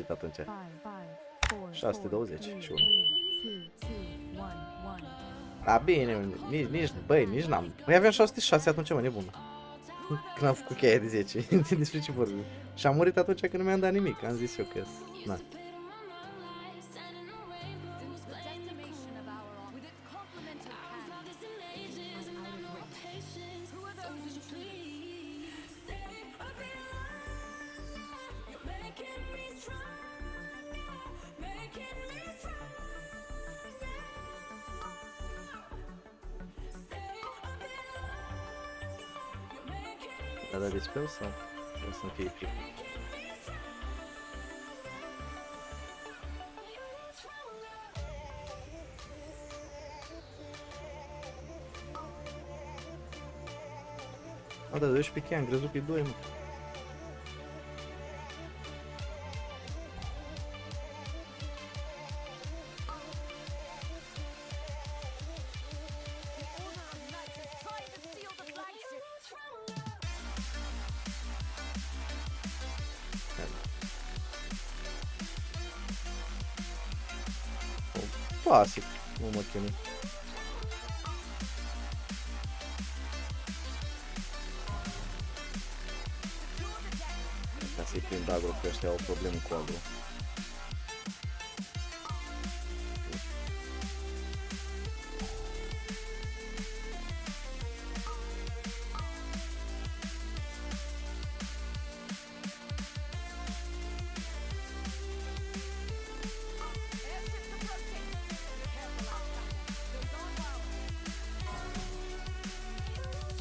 murit atunci. 620 și 1. A, bine, nici n-am. Păi aveam 606 atunci, mă, nebun. Când am făcut cheia de 10. Despre ce vorbim? Și am murit atunci când nu mi-am dat nimic. Am zis eu că... Na. Da dispel sau o să-mi fie frică? A, da, 12 chei, am crezut că e 2, mă. Clasic, nu mă chinui. Ca să-i prind agro, că ăștia au probleme cu agro.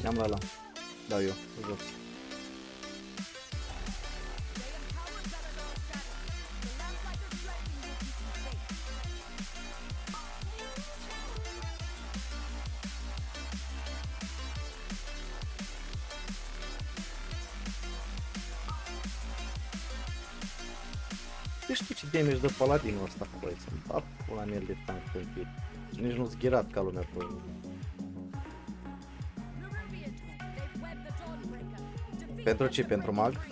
Am la ăla. Dau eu, jos. Știi ce damage dă paladinul ăsta, băi, să-mi fac pula mea de tank tâmpit. Nici nu-s ghirat ca lumea pe... Pentru ce? Pentru mag?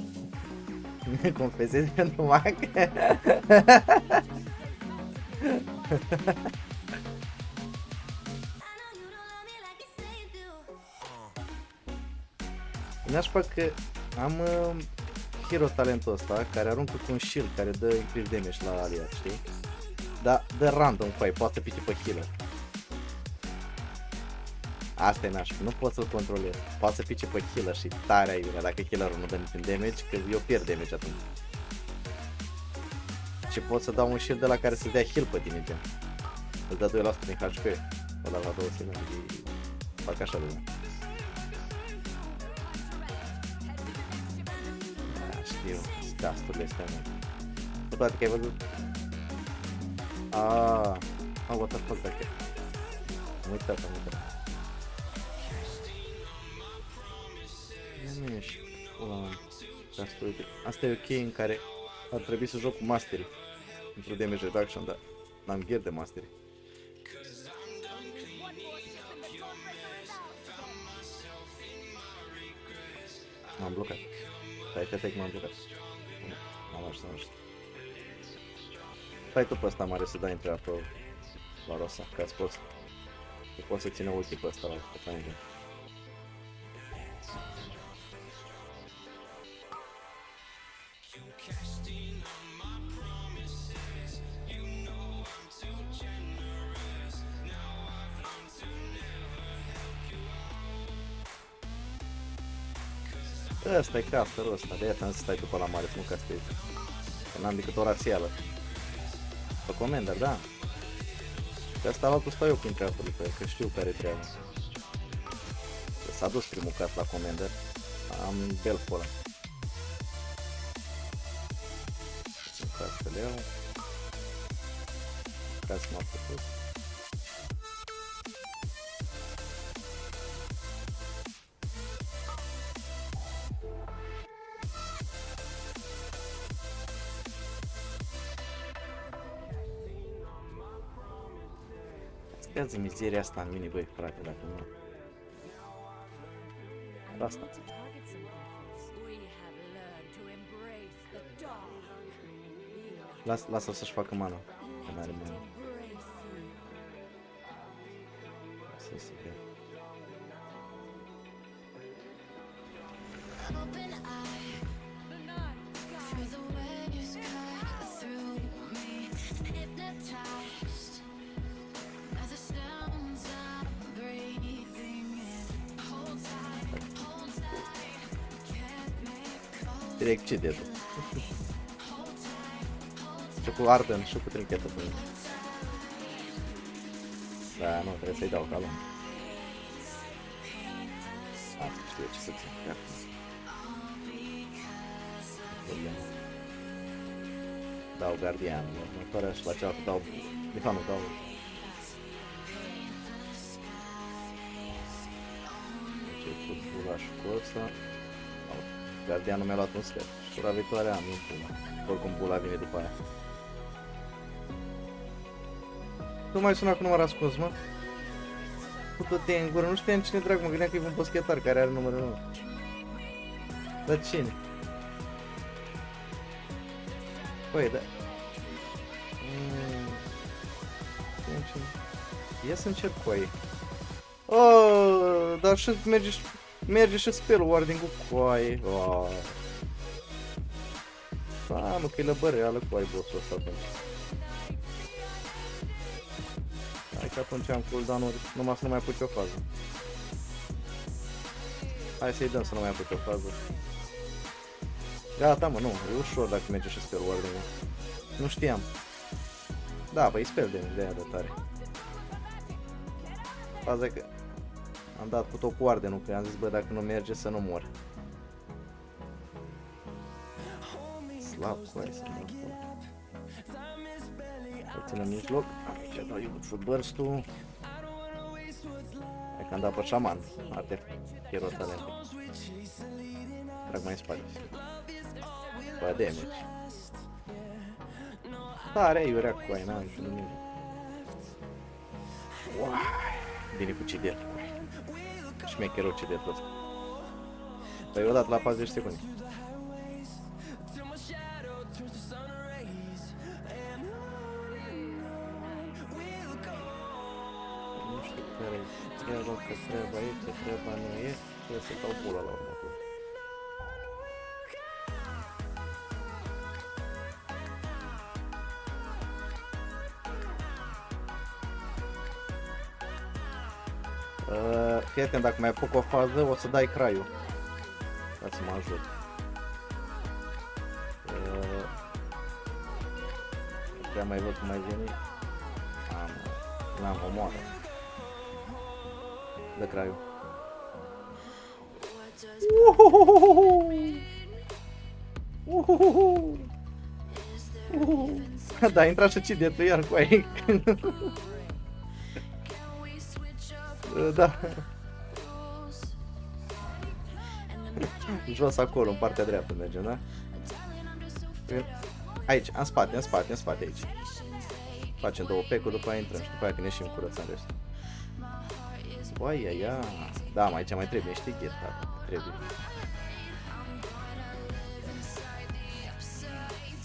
Confesezi pentru mag? Nașpa că am hero talentul ăsta care aruncă cu un shield care dă increase damage la aliat, știi? Dar dă random cu ai, poate să pice pe healer. Asta e nașpa, nu pot să-l controlez. Poate să pice pe healer și tare aiurea dacă healerul nu dă niciun damage, că eu pierd damage atunci. Și pot să dau un shield de la care să dea heal pe tine, gen. Îl dă 2% din HP, ăla la 2 semne, fac așa lumea. Da, știu, stasturile astea, mă. Cu toate că ai văzut? What the fuck, dacă... Am uitat. Nu ești pula, asta e o cheie în care ar trebui să joc cu mastery pentru damage reduction, dar n-am gear de mastery. M-am blocat. Stai, m-am blocat. M-am ajuns, nu știu. Stai tu pe ăsta mare să dai intrarea pe la Rosa, ca să poți să țină ulti pe ăsta la Triangle. Ăsta e crafterul ăsta, de aia ți-am zis să stai tu pe la mare, să nu castezi. Că n-am decât o rațială. Pe commander, da. Pe asta altul stau eu prin craftul pe el, că știu care treaba. S-a dus primul craft la commander. Am bel pe ăla. Sunt craftele eu. Craft m-a făcut. Ia-ți mizeria asta în mine, băi, frate, dacă nu... Asta. Lasă-l să-și facă mana. Că n-are mana. Să bea. Direct ce dedu. Și cu Arden și cu trinchetă pe mine. Da, nu, trebuie să-i dau calul. Asta știu ce să țin. Ia. Problemă. Dau Guardian, următoarea și la cealaltă dau... De fapt nu dau... Ce cu bulașul cu ăsta... Guardianul mi-a luat un slap. Și tura viitoare am în pula. Oricum bula vine după aia. Nu mai suna cu număr ascuns, mă. Putu-te în gură, nu știam cine drag, mă gândeam că e un boschetar care are numărul meu. Dar cine? Păi, da. Ia să încerc cu ei. Oh, dar și merge și spell warding cu coaie. Oh. Da, mă, că e lăbăreală cu ai bossul ăsta atunci. Hai că atunci am cooldown-uri, numai să nu mai apuci o fază. Hai să-i dăm să nu mai apuci o fază. Gata, mă, nu, e ușor dacă merge și spell warding. Nu știam. Da, băi, spell de aia de tare. Faza e că am dat cu tot cu arde, nu? Că am zis, bă, dacă nu merge să nu mor. Slab, hai să mă spun. Să țin în mijloc. Aici dau eu foot burst-ul. Hai că am dat pe șaman. Arte, hero talent. Trag mai în spate. Bă, damage. Tare, iurea cu aia, n-am niciun nimic. Uai, bine cu cidet. Șmecherul cidetul ăsta. Păi eu dat la 40 secunde. Nu știu care e chiar că treaba e, ce treaba nu e. Trebuie să dau pula la următor. Fii atent, dacă mai apuc o fază, o să dai craiul. Ca să mă ajut. Prea mai văd cum mai vine. N-am omoară. Dă craiul. Da, intra și cidetul iar cu aia. Da. Jos acolo, în partea dreaptă mergem, da? Aici, în spate aici. Facem două pecuri, după aia intrăm și după aia când ieșim curățăm restul. Băi, ia. Da, aici mai trebuie, știi, gheta, trebuie.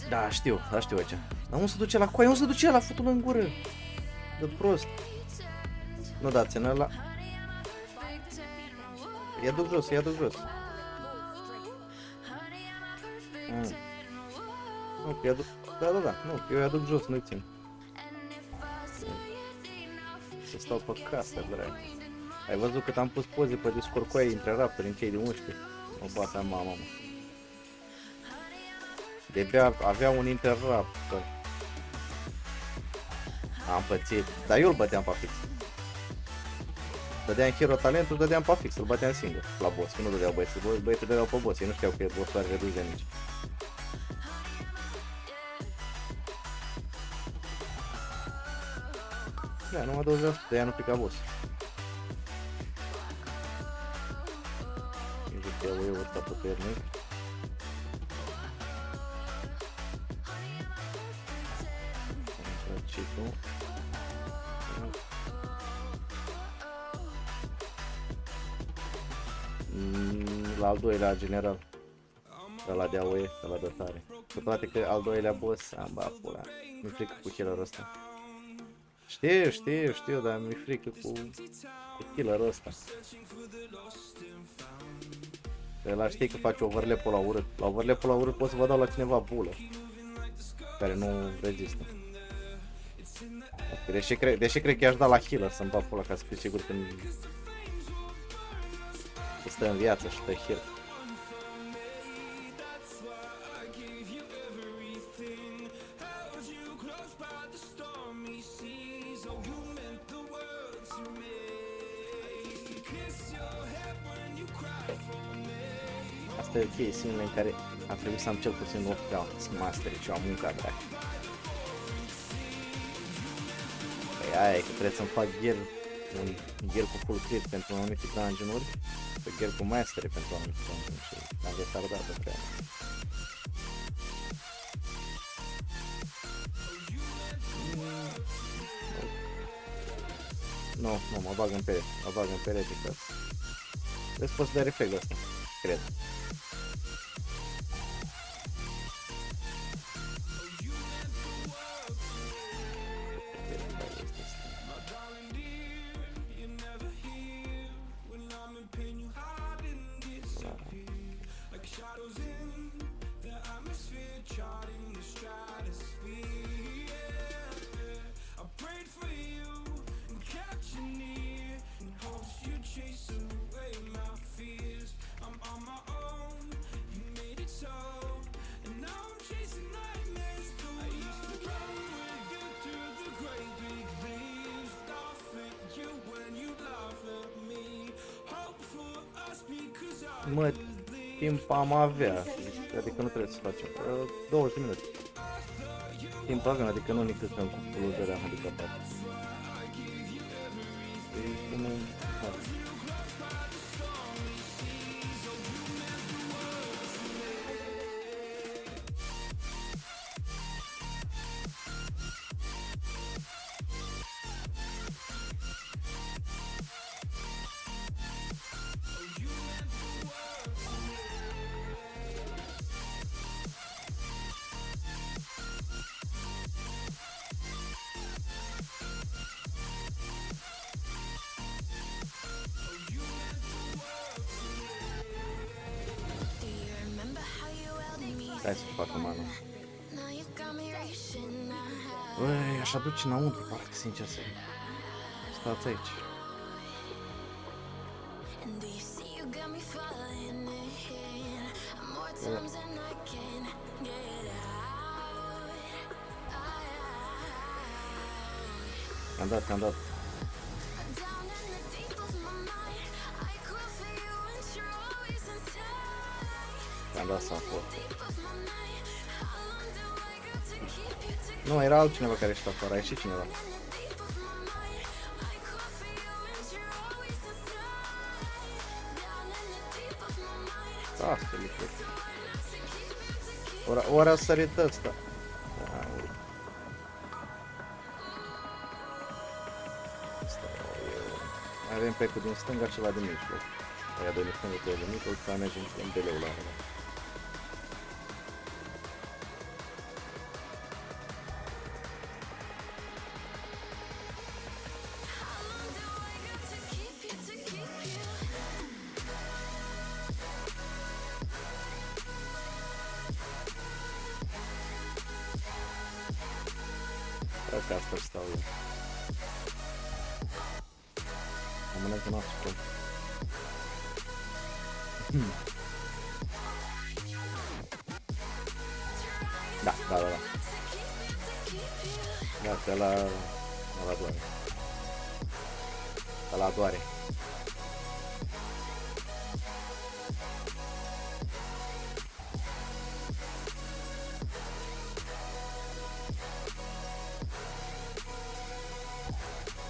Da, știu aici. Dar unde se duce la coaie? Unde se duce la futul în gură? De prost. Nu dați în ăla. Ia duc jos. Nu, că ia-duc... Da, nu, eu ia-duc jos, nu-i țin. Să stau pe casă, drag. Ai văzut cât am pus poze pe Discord cu aia între raptori, în chei de 11? O bata mama, mă. De-abia avea un interrap. Am pățit, dar eu îl băteam pe fix. Dădeam hero talentul, dădeam pe fix, îl băteam singur la boss, că nu dădeau băieții, băieții dădeau pe boss, ei nu știau că bossul are redus de nici. Da, numai 20%, de aia nu pica boss. Îmi zic eu ăsta puternic. Citul. La al doilea general. ăla de AOE, ăla de tare. Cu toate că al doilea boss, am bă, pula, mi-e frică cu killerul ăsta. Știu, dar mi-e frică cu killerul ăsta. Ăla știi că face overlap-ul la urât. La overlap-ul la urât pot să vă dau la cineva bulă care nu rezistă. Deși cred că i-aș da la healer să-mi bag pula ca să fiu sigur că stă în viață și pe heal. Asta e ok, sinele în care ar trebui să am cel puțin 8 rounds mastery și am munca dracu. Păi aia e că trebuie să-mi fac un gear cu full crit pentru anumite dungeon-uri, pe gear cu mastery pentru anumite dungeon-uri și am retardat-o treaba. Nu, mă bag în perete, ca să... Vezi, poți da reflect ăsta, cred. Mă, timp am avea, adică nu trebuie să facem 20 de minute. Timp avem, adică nu ne cântăm cu pulul de la handicapat. E cum un... Hai să facă mana. Băi, aș aduce înăuntru, parcă sincer să stați aici. Te-am dat. Te-am dat să-mi fost. Nu, era altcineva care ieșit afară, a ieșit cineva. Da, asta e lucruri. Ora a sărit ăsta. Avem pecul din stânga și la din mijloc. Aia de din stânga pe din mijloc, să mergem în beleu la ăla. Cred că asta stau eu. Am mânat un astfel. Da. Da, că ăla doare. Ăla doare.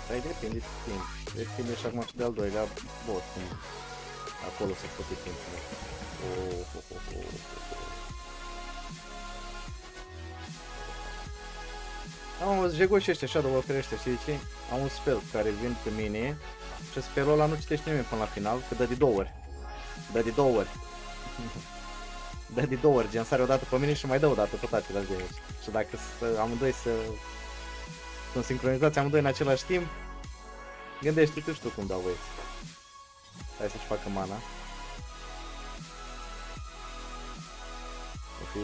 Dar depinde de timp. Depinde și acum și de al doilea bot. Acolo se poate timpul. Am un jegoși ăștia, Shadow Walker ăștia, știi de ce? Am un spell care vin pe mine și spellul ăla nu citește nimeni până la final, că dă de 2 ori. dă de 2 ori, gen sare o dată pe mine și mai dă o dată tot același damage. Și dacă amândoi sunt sincronizați amândoi în același timp, gândește-te și tu cum dau băieți. Hai să-și facă mana. Ok,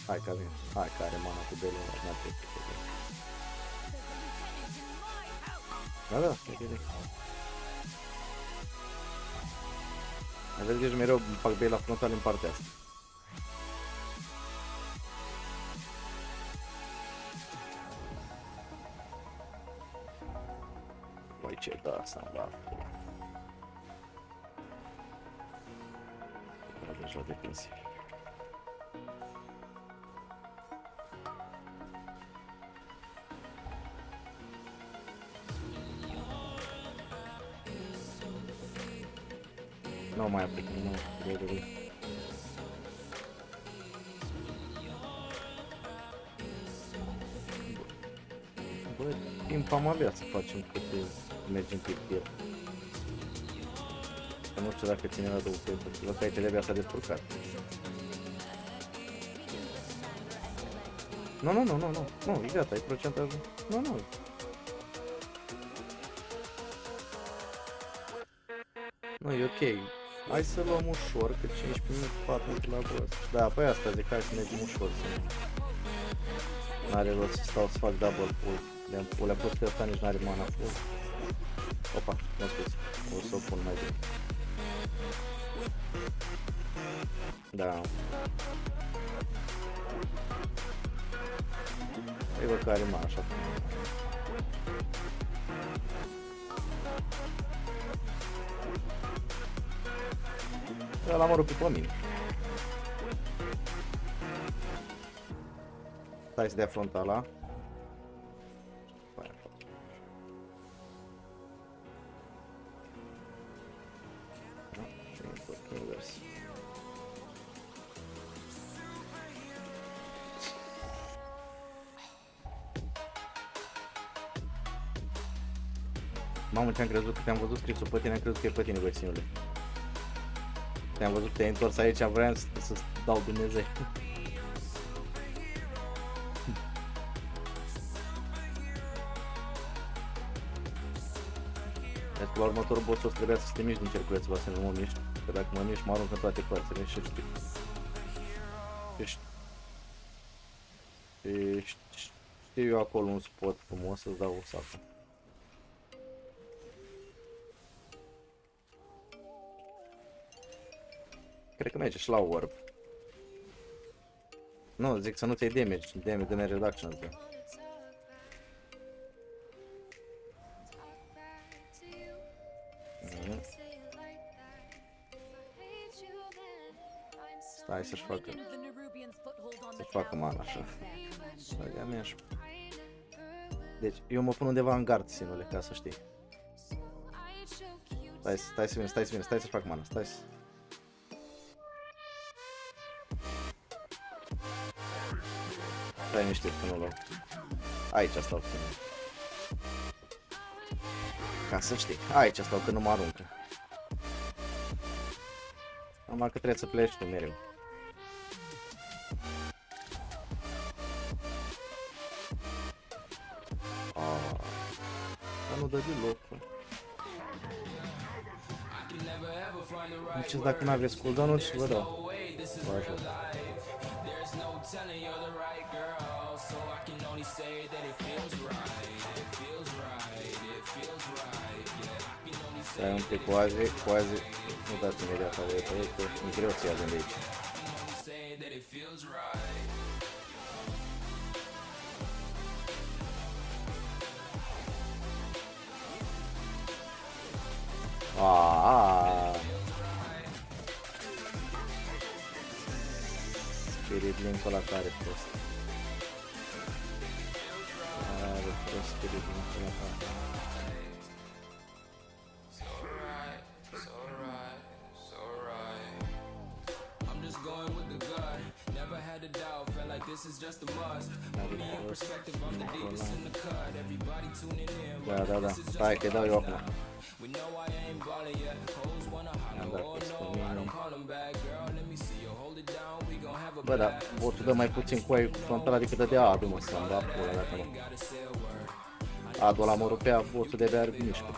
hai că avem. Hai că are mana cu bele, n-ar trebui să fie. Da, e bine. Aveți grijă, mereu fac bei la frontal în partea asta. Băi, ce da asta-mi va. Deja defensiv. Nu mai aplic, nu, de. Bă, timp am avea să facem câte mergem pe el. Că nu știu dacă ține la două pe văd că aici Elevia s-a descurcat. Nu, e gata, e procentajul. Nu. Nu, e ok. Hai să luăm ușor, că 15 minute, 4 minute la boss. Da, păi asta zic, hai să mergem ușor. N-are rost să stau să fac double pull. Le-am pus pe ăsta, nici n-are mana full. Opa, mă scuze, o să o pun mai bine. Da. Îi văd că are mana așa. L-am rupt pe mine. Stai să dea frontala. Mamă, ce-am crezut că te-am văzut scrisul pe tine, am crezut că e pe tine, băieținule. Te-am văzut că te-ai întors aici, vreau să dau Dumnezeu. Deci la următorul boss o să trebuia să te miști din cerculețul ăsta, să nu mă miști. Că dacă mă miști, mă arunc în toate părțile și știu. Știu eu acolo un spot frumos să-ți dau o sapă. Cred că merge și la orb. Nu, zic să nu-ți iei damage reduction. Stai să-și facă mana așa. Deci eu mă pun undeva în gard, sinule, ca să știi. Stai să fac mana, stai să... Stai niște că nu luau. Aici stau ține. Ca să știi, aici stau că nu mă aruncă. Numai că trebuie să pleci tu mereu. Dar nu dă deloc. Nici dacă nu aveți cooldown-uri și vă dau. Vă ajut. Stai un pic, coaze, nu dați imediat avea pe ei, că e greu să ia de aici. Spirit link-ul ăla care prost. Are prost spirit link-ul ăla. Da. Stai că-i dau eu acum. I am that person. Bă, dar botul dă mai puțin cu aia frontal, adică dădea Adu, mă, să-mi da pula dacă nu. Adu ăla mă rupea, botul de-abia mișcă.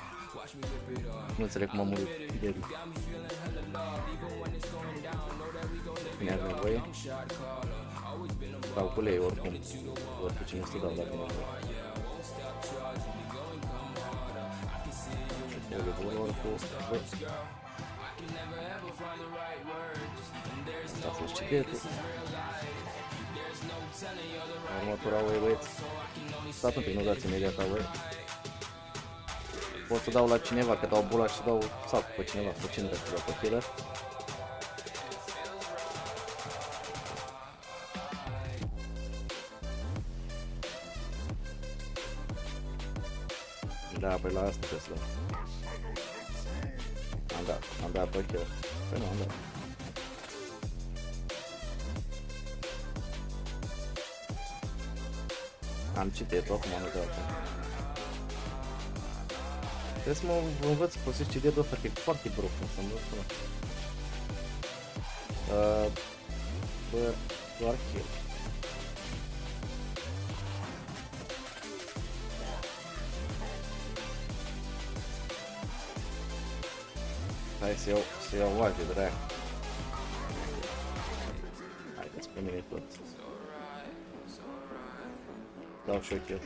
Nu înțeleg cum a murit de Bine are nevoie. Dau cu lei oricum. Oricum cine să dau dacă e nevoie. Oricum, asta a fost cidetul. Următura away, băieți. Stați un pic, nu dați imediat away. Pot să dau la cineva, că dau bula și să dau sap pe cineva, pe cine trebuie să dau pe killer. Da, păi la asta trebuie să dau. Am dat pe killer. Păi nu, am dat. Am citit-o, acum am dat. Trebuie să mă învăț să folosesc CD-ul ăsta, că e foarte broken, să-mi dau seama. Bă, doar kill. Hai să iau wage, drag. Haideți pe mine tot. Dau și o kill.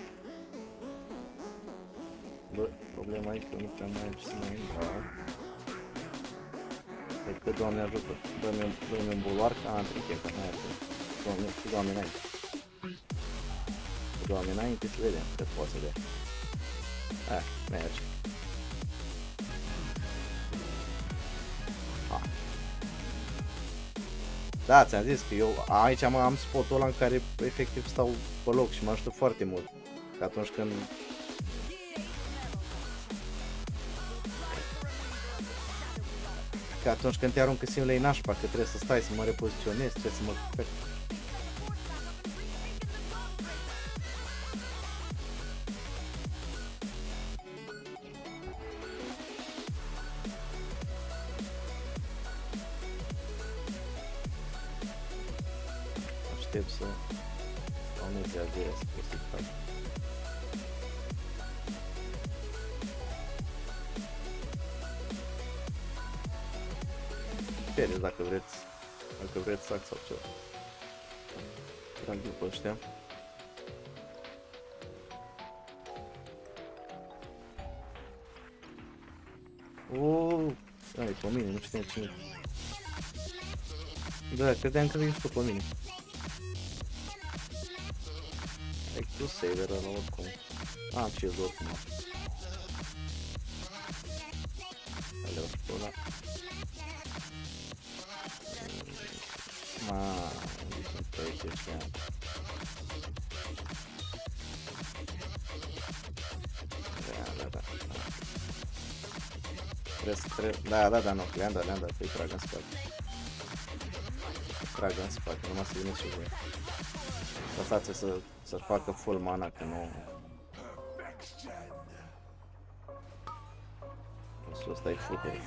Bă, problema e că nu prea mai am ce să mai intru. Cred că Doamne ajută. Dă-mi un bulwark. Am trecut, că n-ai atât. Doamne înainte. Doamne înainte să vedem cât poate să dea. Merge. Da, ți-am zis că eu aici am spotul ăla în care efectiv stau pe loc și mă ajută foarte mult. Că atunci când te aruncă simile-i nașpa, că trebuie să stai să mă repoziționez, trebuie să mă... Aștept să... Sau nu se agerea să pot să fac. Serios, dacă vreți sac sau ceva. Trag după ăștia. Ai, pe mine, nu știam cine. Da, credeam că ești pe mine. Ai cu saver ăla oricum. Am shield oricum. Aleu și pe ăla. Sunt pe aici ăștia. Da. Da, nu, le-am dat, îi trag în spate. Trag în spate, numai să vine și voi. Lăsați să facă full mana, că nu... Ăsta e futere.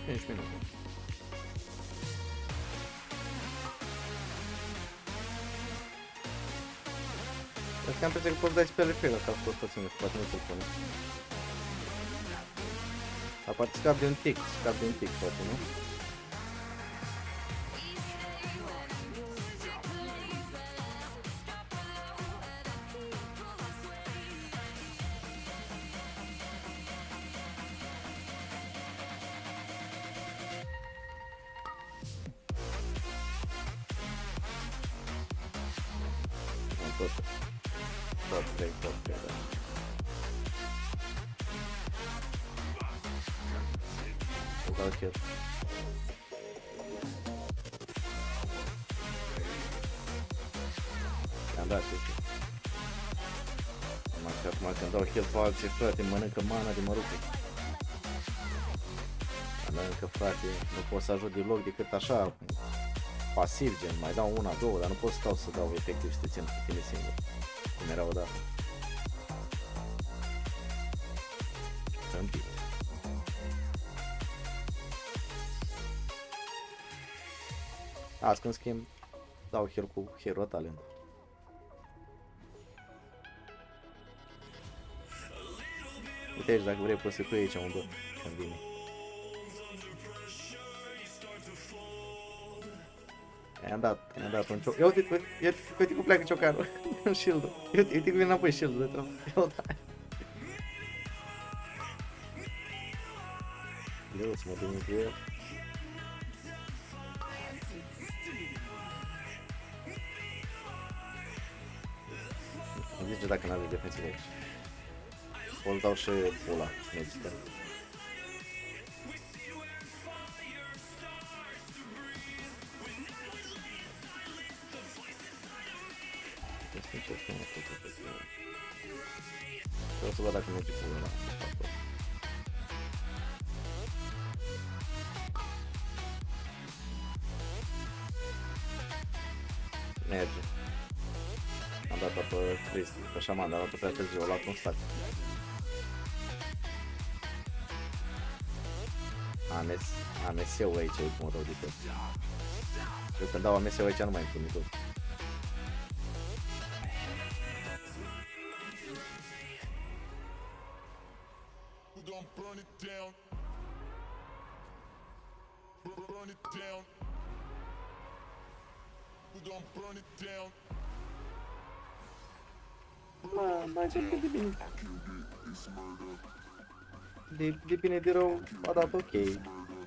Ești minute. Asta am pensat că poți dai spre refer, asta a fost puțin, poate nu ți-l pune. Aparte scap de un tic, poate, nu? Tot 3, da. Îl dau kill. I-am dat kill. Și acum când dau heal pe alții, frate, mănâncă mana de mărupe. Mănâncă, frate, nu pot să ajut deloc decât așa, pasiv, gen, mai dau una, două, dar nu pot să stau să dau efectiv și te țin cu tine singur, cum era odată. Câmpit. Azi când schimb, dau heal cu Hero Talent. Uite aici, dacă vrei poți să tu aici unde când vine. I-am dat un cioc. Ia uite cum pleacă ciocanul. Shield-ul. Uite cum vine înapoi shield-ul de trău. Ia uite. Leu să mă duc cu el. Îmi zice dacă n-are defensiv aici. O-l dau și pula, medică. Vreau să văd dacă merge pula ăla. Merge. Am dat pe Crist, pe șaman, dar am dat prea târziu, o luat un stat. AMS-ul aici e cum rău de tot. Eu când dau AMS-ul aici nu mai îmi pun tot. Mai încercă de bine. De bine de rău a dat ok.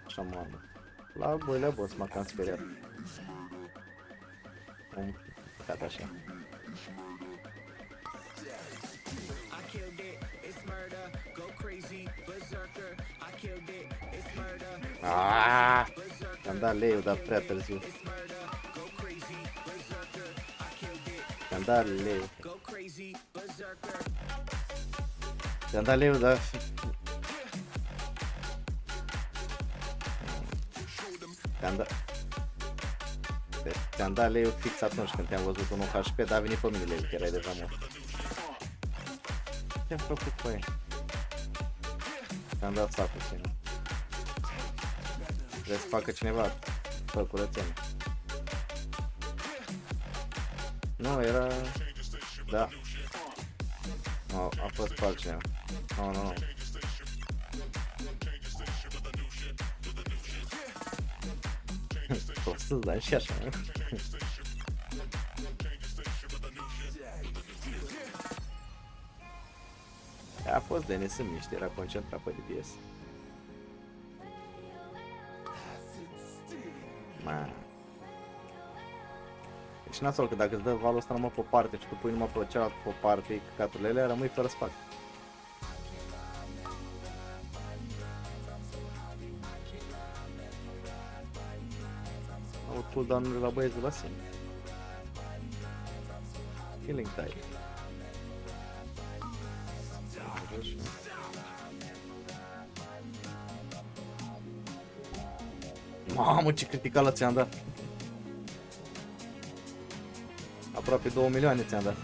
Așa mă. La boilea boss m-a cam speriat. Am păcat așa. Aaaa! Am dat lei-ul, dar prea târziu. Am dat lei-ul. Am dat lei-ul, dar... Te-am dat lei-ul fix atunci când te-am văzut 1 HP, dar a venit pe mine lei-ul, că erai deja mort. Ce-am făcut cu aia? Te-am dat sacul ține. Trebuie să facă cineva fă curățenie. Nu, era... Da. No, a fost pe altcineva. Nu. Poți să-ți dai și așa, nu? A fost de nesâmniște, era concentrat pe DPS. Deci nasol că dacă îți dă valul ăsta numai pe o parte și tu pui numai pe cealaltă pe o parte, căcaturile alea, rămâi fără spate. Au cooldown-urile la băieți de la sine. Killing time. Mamă, ce criticală ți-am dat! Aproape 2 milioane ți-am dat.